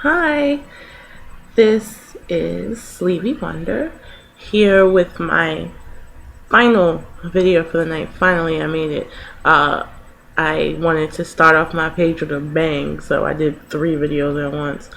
Hi, this is Sleepy Wonder here with my final video for the night. Finally, I made it. I wanted to start off my page with a bang, so I did 3 videos at once.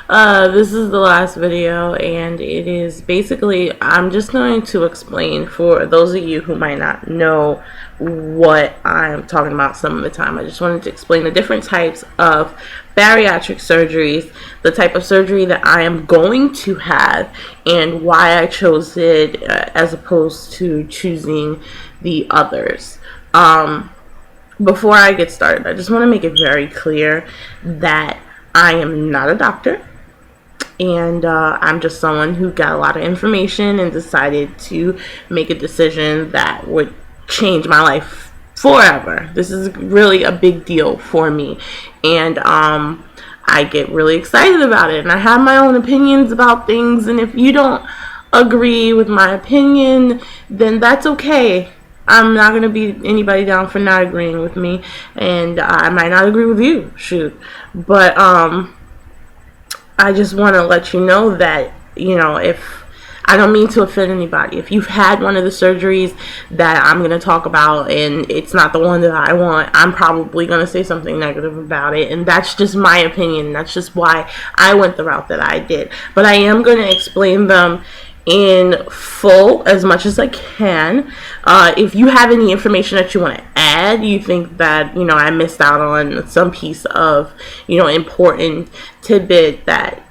Um, this is the last video, and it is basically, I'm just going to explain for those of you who might not know what I'm talking about some of the time. I just wanted to explain the different types of bariatric surgeries, the type of surgery that I am going to have, and why I chose it as opposed to choosing the others. Before I get started, I just want to make it very clear that I am not a doctor, and I'm just someone who got a lot of information and decided to make a decision that would change my life forever. This is really a big deal for me, and I get really excited about it, and I have my own opinions about things, and if you don't agree with my opinion, then that's okay. I'm not going to beat anybody down for not agreeing with me, and I might not agree with you, shoot. But I just want to let you know that, if I don't mean to offend anybody. If you've had one of the surgeries that I'm going to talk about and it's not the one that I want, I'm probably going to say something negative about it. And that's just my opinion. That's just why I went the route that I did. But I am going to explain them in full as much as I can. If you have any information that you want to add, you think that I missed out on some piece of important tidbit that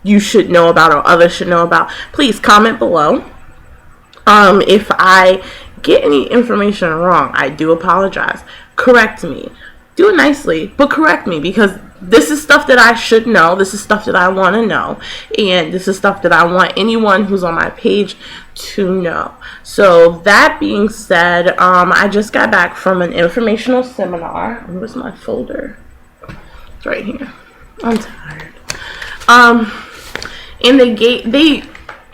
you should know about or others should know about, please comment below. If I get any information wrong, I do apologize. Correct me. Do it nicely, but correct me, because this is stuff that I should know. This is stuff that I want to know. And this is stuff that I want anyone who's on my page to know. So that being said, I just got back from an informational seminar. Where's my folder? It's right here. I'm tired. And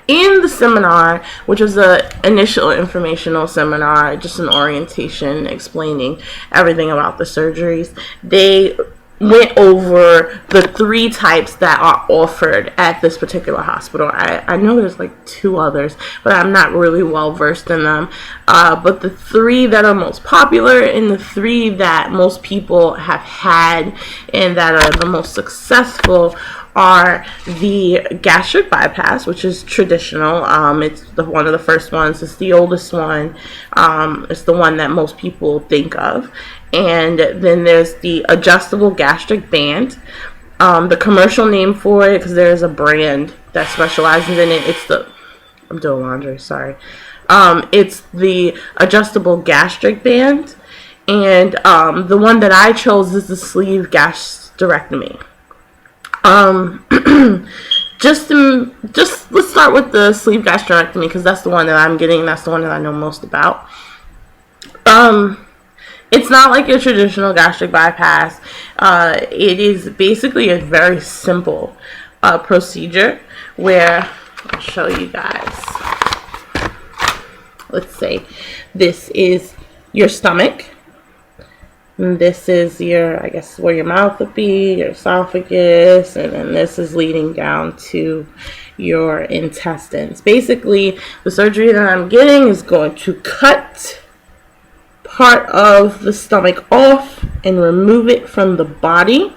in the seminar, which was the initial informational seminar, just an orientation explaining everything about the surgeries, they went over the 3 types that are offered at this particular hospital. I know there's like 2 others, but I'm not really well versed in them. But the 3 that are most popular and the 3 that most people have had and that are the most successful are the gastric bypass, which is traditional. It's one of the first ones. It's the oldest one. It's the one that most people think of. And then there's the adjustable gastric band. The commercial name for it, because there's a brand that specializes in it. I'm doing laundry, sorry. It's the adjustable gastric band. And the one that I chose is the sleeve gastrectomy. Just let's start with the sleeve gastrectomy, because that's the one that I'm getting. That's the one that I know most about. It's not like your traditional gastric bypass. It is basically a very simple procedure where I'll show you guys. Let's say this is your stomach. And this is your, I guess, where your mouth would be, your esophagus, and then this is leading down to your intestines. Basically, the surgery that I'm getting is going to cut part of the stomach off and remove it from the body,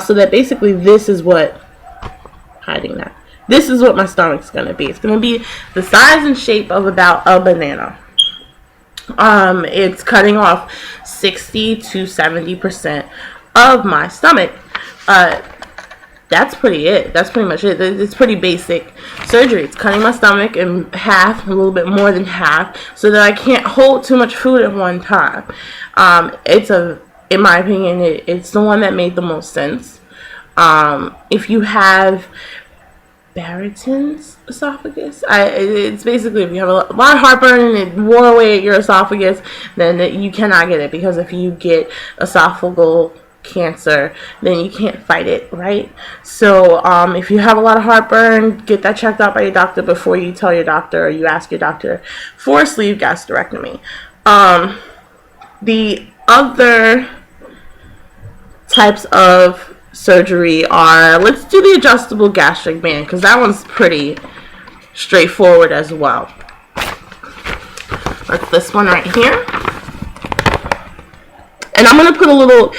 so that basically this is what, hiding that, this is what my stomach's going to be. It's going to be the size and shape of about a banana. It's cutting off 60 to 70% of my stomach. That's pretty much it. It's pretty basic surgery. It's cutting my stomach in half, a little bit more than half, so that I can't hold too much food at one time. In my opinion, it's the one that made the most sense. If you have Barrett's esophagus, it's basically if you have a lot of heartburn and it wore away at your esophagus, then you cannot get it, because if you get esophageal cancer, then you can't fight it, right? So if you have a lot of heartburn, get that checked out by your doctor before you tell your doctor or you ask your doctor for a sleeve gastrectomy. The other types of surgery are, let's do the adjustable gastric band, because that one's pretty straightforward as well. That's this one right here. And I'm going to put a little,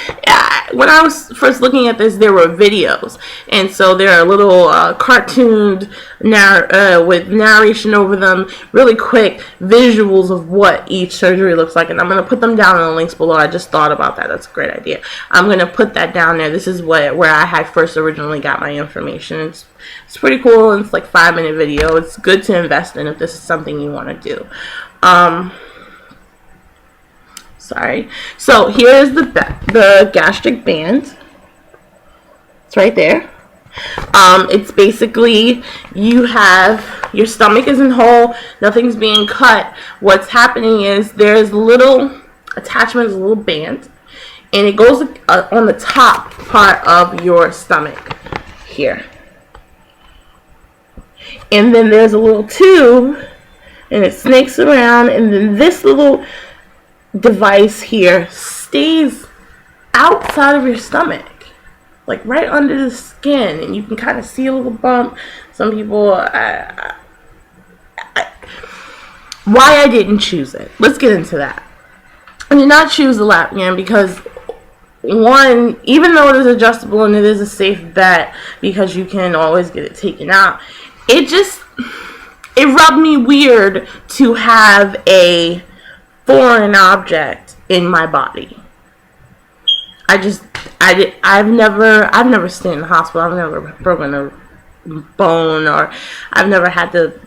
when I was first looking at this, there were videos. And so there are little cartooned with narration over them, really quick visuals of what each surgery looks like. And I'm going to put them down in the links below. I just thought about that. That's a great idea. I'm going to put that down there. This is where I had first originally got my information. It's pretty cool. It's like 5-minute video. It's good to invest in if this is something you want to do. Sorry. So here is the gastric band. It's right there. It's basically, you have, your stomach isn't whole, nothing's being cut. What's happening is there's little attachments, a little band, and it goes on the top part of your stomach here. And then there's a little tube, and it snakes around, and then this little device here stays outside of your stomach, like right under the skin, and you can kind of see a little bump. Some people, why I didn't choose it. Let's get into that. I did not choose the lap band because, one, even though it is adjustable and it is a safe bet because you can always get it taken out, it rubbed me weird to have a foreign object in my body. I've never stayed in the hospital. I've never broken a bone, or I've never had to,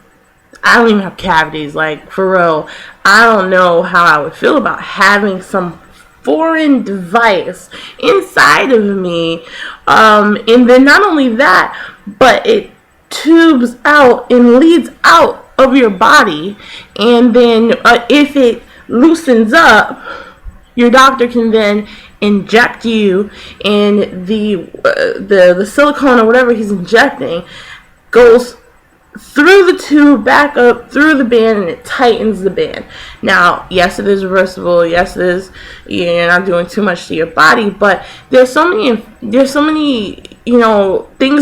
I don't even have cavities, like, for real. I don't know how I would feel about having some foreign device inside of me. And then not only that, but it tubes out and leads out of your body, and then if it loosens up, your doctor can then inject you, and the silicone or whatever he's injecting goes through the tube, back up through the band, and it tightens the band. Now, yes, it is reversible. Yes, it is, you're not doing too much to your body, but there's so many things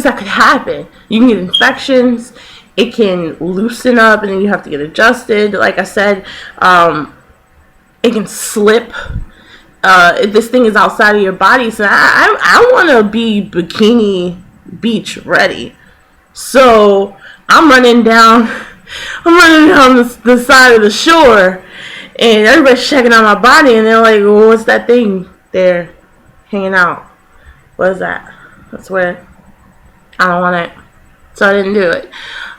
that could happen. You can get infections. It can loosen up, and then you have to get adjusted. Like I said, it can slip. This thing is outside of your body, so I want to be bikini beach ready. So I'm running down the side of the shore, and everybody's checking out my body, and they're like, well, "What's that thing there hanging out? What is that?" That's weird. I don't want it, so I didn't do it.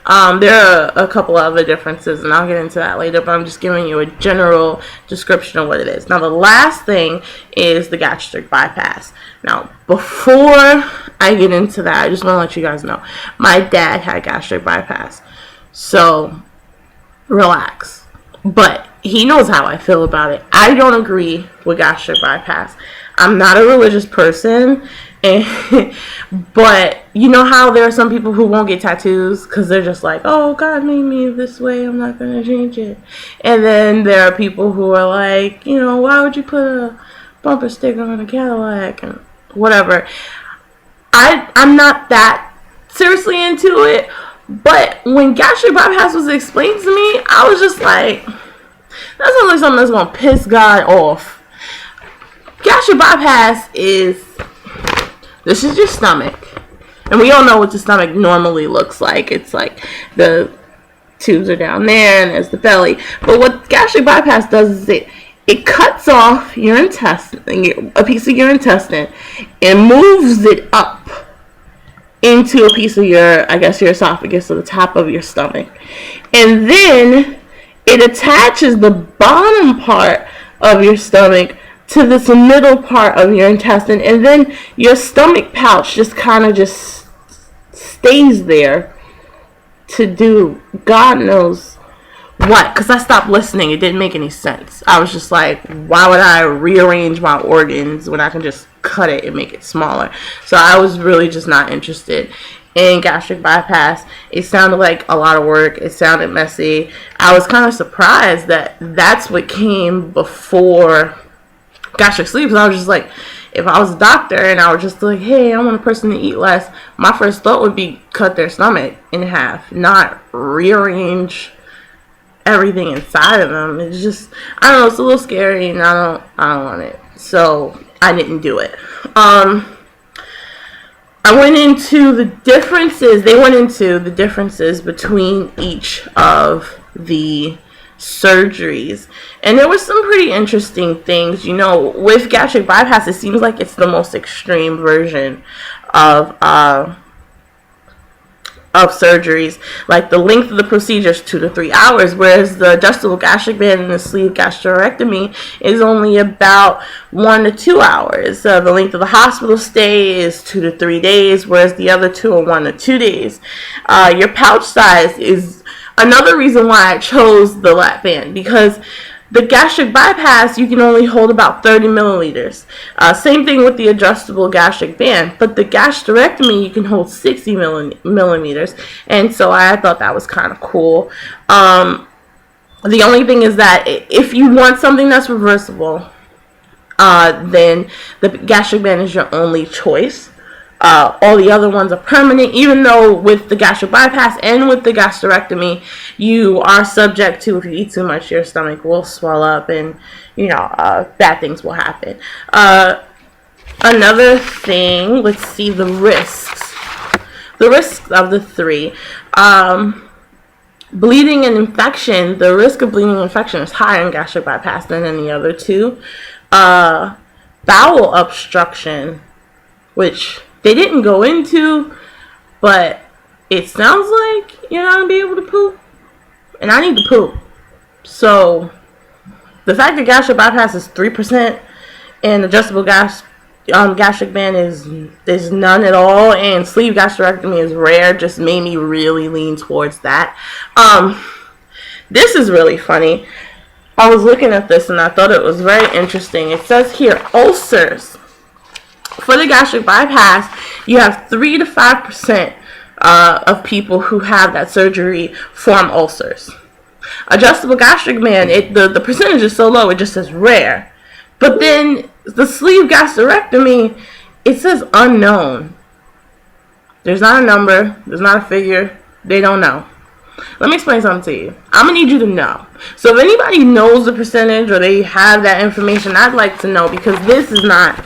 There are a couple other differences, and I'll get into that later, but I'm just giving you a general description of what it is. Now, the last thing is the gastric bypass. Now, before I get into that, I just want to let you guys know, my dad had gastric bypass, so relax. But he knows how I feel about it. I don't agree with gastric bypass. I'm not a religious person, but you know how there are some people who won't get tattoos because they're just like, oh, God made me this way, I'm not going to change it. And then there are people who are like, why would you put a bumper sticker on a Cadillac and whatever. I'm not that seriously into it, but when gastric bypass was explained to me, I was just like, that's only something that's going to piss God off. Gastric bypass is, this is your stomach, and we all know what the stomach normally looks like. It's like the tubes are down there, and there's the belly. But what gastric bypass does is it cuts off your intestine, a piece of your intestine, and moves it up into a piece of your esophagus, or the top of your stomach. And then it attaches the bottom part of your stomach to this middle part of your intestine, and then your stomach pouch just kind of just stays there to do God knows what, because I stopped listening. It didn't make any sense. I was just like, why would I rearrange my organs when I can just cut it and make it smaller? So I was really just not interested in gastric bypass. It sounded like a lot of work. It sounded messy. I was kind of surprised that that's what came before gastric sleeve, because I was just like, if I was a doctor and I was just like, hey, I want a person to eat less, my first thought would be cut their stomach in half, not rearrange everything inside of them. It's just, I don't know, it's a little scary, and I don't want it. So I didn't do it. I went into the differences. They went into the differences between each of the surgeries, and there were some pretty interesting things. You know, with gastric bypass, it seems like it's the most extreme version of surgeries. Like, the length of the procedure is 2 to 3 hours, whereas the adjustable gastric band and the sleeve gastrectomy is only about 1 to 2 hours. The length of the hospital stay is 2 to 3 days, whereas the other two are 1 to 2 days. Your pouch size is another reason why I chose the lap band, because the gastric bypass, you can only hold about 30 milliliters. Same thing with the adjustable gastric band. But the gastrectomy, you can hold 60 millimeters. And so I thought that was kind of cool. The only thing is that if you want something that's reversible, then the gastric band is your only choice. All the other ones are permanent, even though with the gastric bypass and with the gastrectomy, you are subject to, if you eat too much, your stomach will swell up and, you know, bad things will happen. Another thing, let's see, the risks. The risks of the three. Bleeding and infection, the risk of bleeding and infection is higher in gastric bypass than in the other two. Bowel obstruction, which they didn't go into, but it sounds like you're not going to be able to poop. And I need to poop. So, the fact that gastric bypass is 3% and adjustable gastric band is none at all, and sleeve gastrectomy is rare, just made me really lean towards that. This is really funny. I was looking at this and I thought it was very interesting. It says here, ulcers. For the gastric bypass, you have 3 to 5% of people who have that surgery form ulcers. Adjustable gastric band, the percentage is so low, it just says rare. But then the sleeve gastrectomy, it says unknown. There's not a number, there's not a figure, they don't know. Let me explain something to you. I'm going to need you to know. So if anybody knows the percentage or they have that information, I'd like to know, because this is not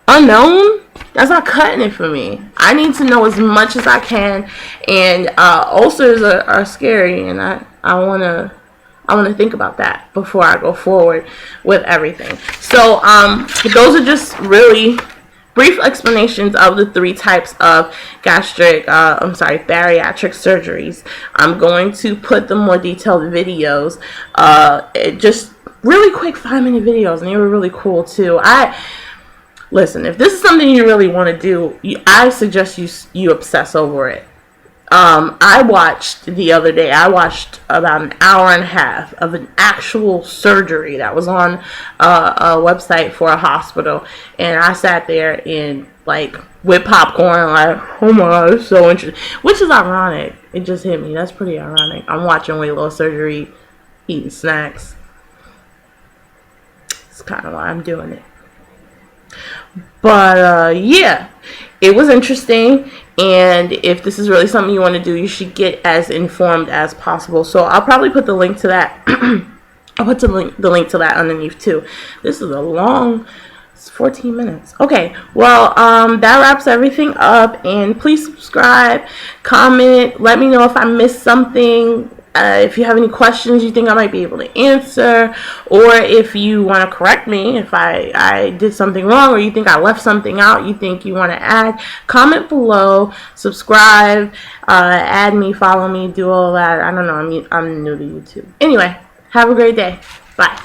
unknown. That's not cutting it for me. I need to know as much as I can, and ulcers are scary, and I want to think about that before I go forward with everything. So those are just really brief explanations of the three types of bariatric surgeries. I'm going to put the more detailed videos, just really quick 5-minute videos, and they were really cool too. Listen, if this is something you really want to do, I suggest you obsess over it. I watched the other day, about an hour and a half of an actual surgery that was on a website for a hospital, and I sat there and, like, with popcorn, like, oh my god, it's so interesting. Which is ironic. It just hit me. That's pretty ironic. I'm watching weight loss surgery, eating snacks. It's kind of why I'm doing it. But yeah, it was interesting, and if this is really something you want to do, you should get as informed as possible. So I'll probably put the link to that. I'll put the link to that underneath too. This is a long, it's 14 minutes. Okay, well, that wraps everything up, and please subscribe, comment, let me know if I missed something. If you have any questions you think I might be able to answer, or if you want to correct me if I did something wrong, or you think I left something out you think you want to add, comment below, subscribe, add me, follow me, do all that. I don't know, I'm new to YouTube. Anyway, have a great day. Bye.